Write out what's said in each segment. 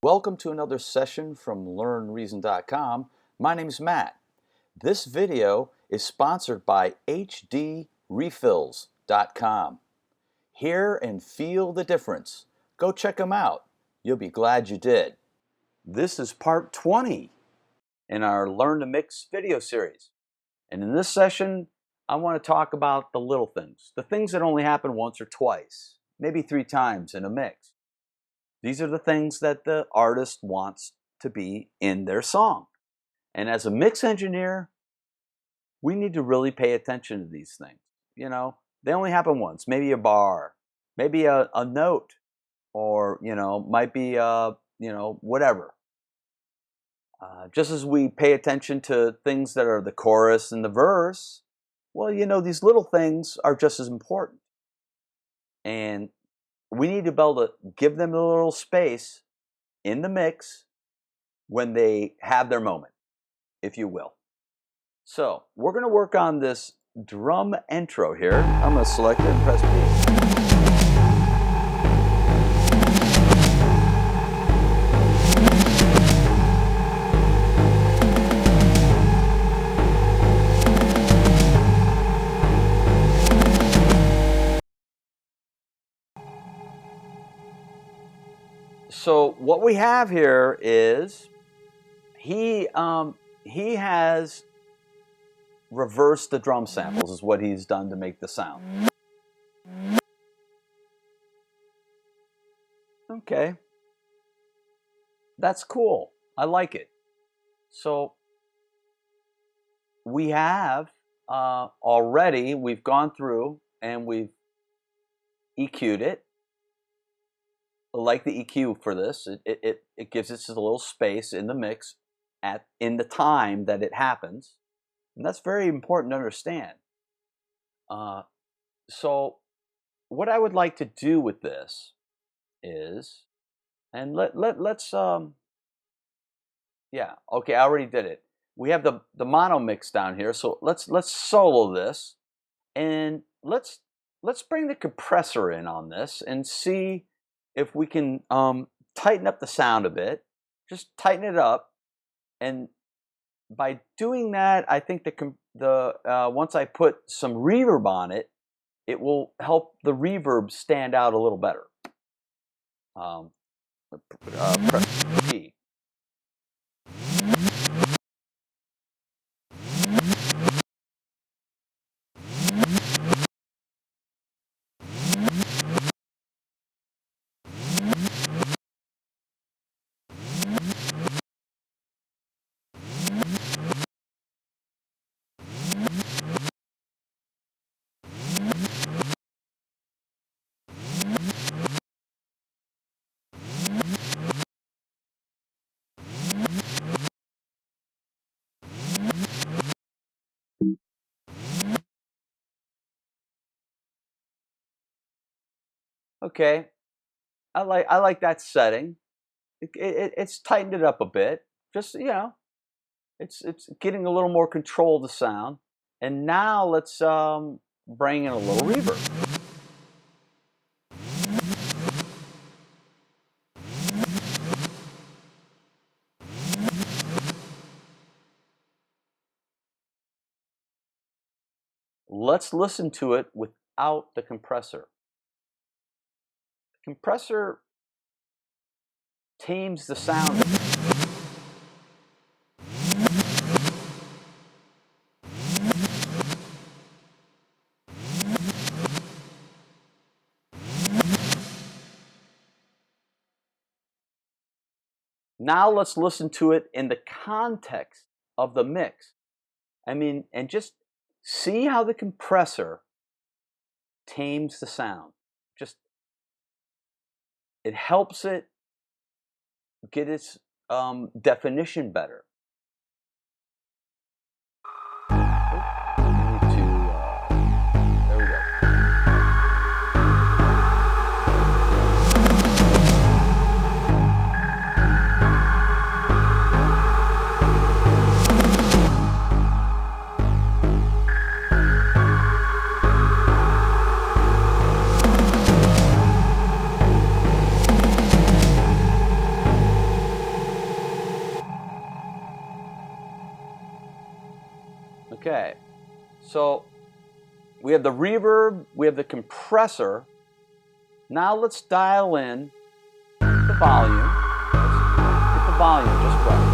Welcome to another session from LearnReason.com. My name is Matt. This video is sponsored by HDRefills.com. Hear and feel the difference. Go check them out. You'll be glad you did. This is part 20 in our Learn to Mix video series. And in this session, I want to talk about the little things, the things that only happen once or twice, maybe 3 times in a mix. These are the things that the artist wants to be in their song. And as a mix engineer, we need to really pay attention to these things. You know, they only happen once, maybe a bar, maybe a note, or, might be, whatever. Just as we pay attention to things that are the chorus and the verse, well, these little things are just as important. And we need to be able to give them a little space in the mix when they have their moment, if you will. So we're going to work on this drum intro here. I'm going to select it and press B. So what we have here is he has reversed the drum samples, is what he's done to make the sound. Okay, that's cool. I like it. So we have already, we've gone through and we've EQ'd it. I like the EQ for this. It gives us a little space in the mix in the time that it happens. And that's very important to understand. So what I would like to do with this is, and let's yeah, okay, I already did it. We have the mono mix down here, so let's solo this, and let's bring the compressor in on this and see if we can tighten up the sound a bit. Just tighten it up, and by doing that, I think once I put some reverb on it, it will help the reverb stand out a little better. Press G. Okay, I like that setting. It's tightened it up a bit. Just it's getting a little more control of the sound. And now let's bring in a little reverb. Let's listen to it without the compressor. The compressor tames the sound. Now let's listen to it in the context of the mix. I mean, and just see how the compressor tames the sound. Just, it helps it get its definition better. There we go. So we have the reverb, we have the compressor. Now let's dial in the volume. Let's get the volume just right.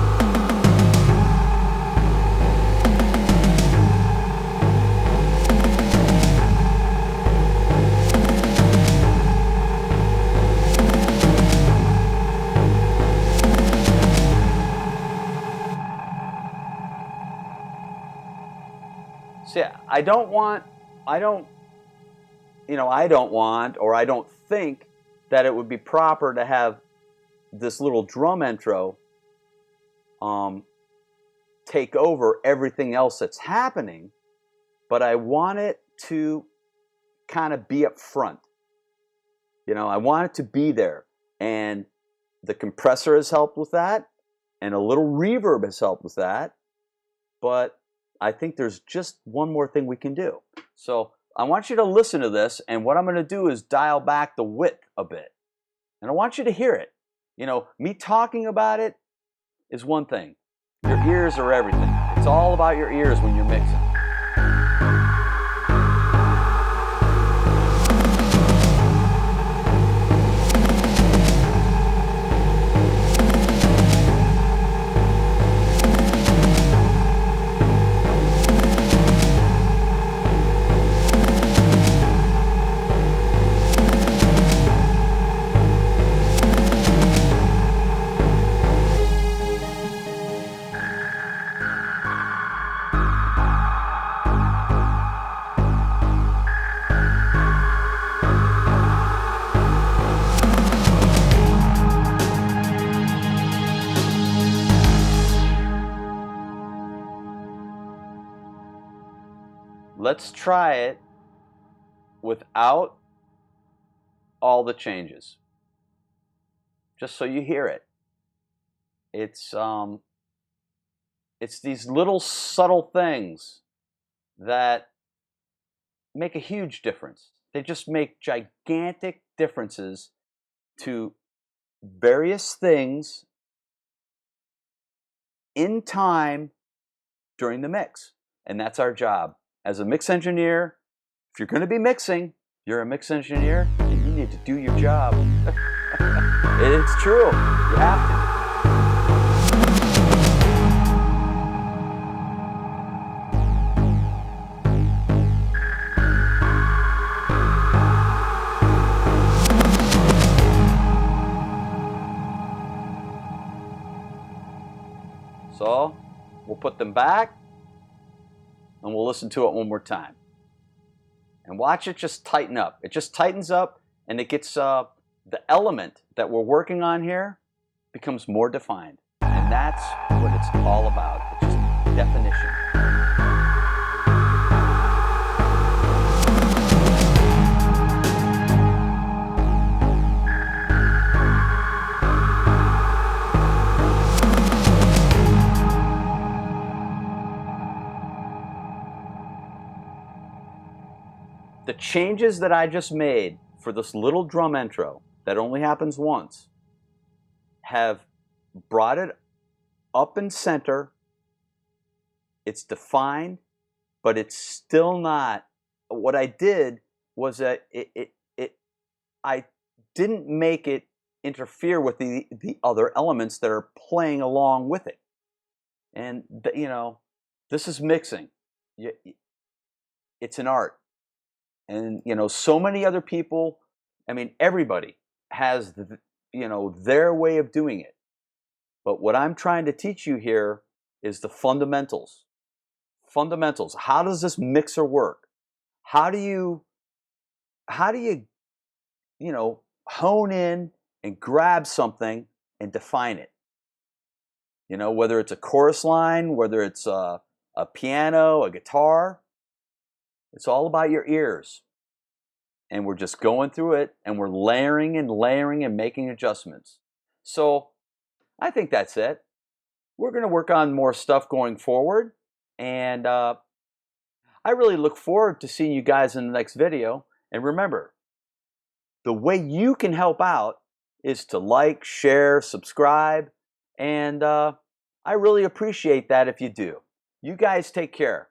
See, I don't want, or I don't think that it would be proper to have this little drum intro take over everything else that's happening, but I want it to kind of be up front. I want it to be there, and the compressor has helped with that, and a little reverb has helped with that, but I think there's just one more thing we can do. So I want you to listen to this, and what I'm going to do is dial back the width a bit. And I want you to hear it. Me talking about it is one thing. Your ears are everything. It's all about your ears when you're mixing. Let's try it without all the changes, just so you hear it. It's these little subtle things that make a huge difference. They just make gigantic differences to various things in time during the mix. And that's our job. As a mix engineer, if you're going to be mixing, you're a mix engineer, and you need to do your job. It's true. You have to. So we'll put them back, and we'll listen to it one more time. And watch it just tighten up. It just tightens up, and it gets the element that we're working on here becomes more defined. And that's what it's all about. It's just definition. The changes that I just made for this little drum intro that only happens once have brought it up in center. It's defined, but it's still not. What I did was that I didn't make it interfere with the other elements that are playing along with it. And this is mixing. It's an art. And so many other people, everybody has their way of doing it. But what I'm trying to teach you here is the fundamentals. Fundamentals. How does this mixer work? How do you hone in and grab something and define it? Whether it's a chorus line, whether it's a piano, a guitar, it's all about your ears. And we're just going through it, and we're layering and making adjustments. So I think that's it. We're going to work on more stuff going forward. And I really look forward to seeing you guys in the next video. And remember, the way you can help out is to like, share, subscribe. And I really appreciate that if you do. You guys take care.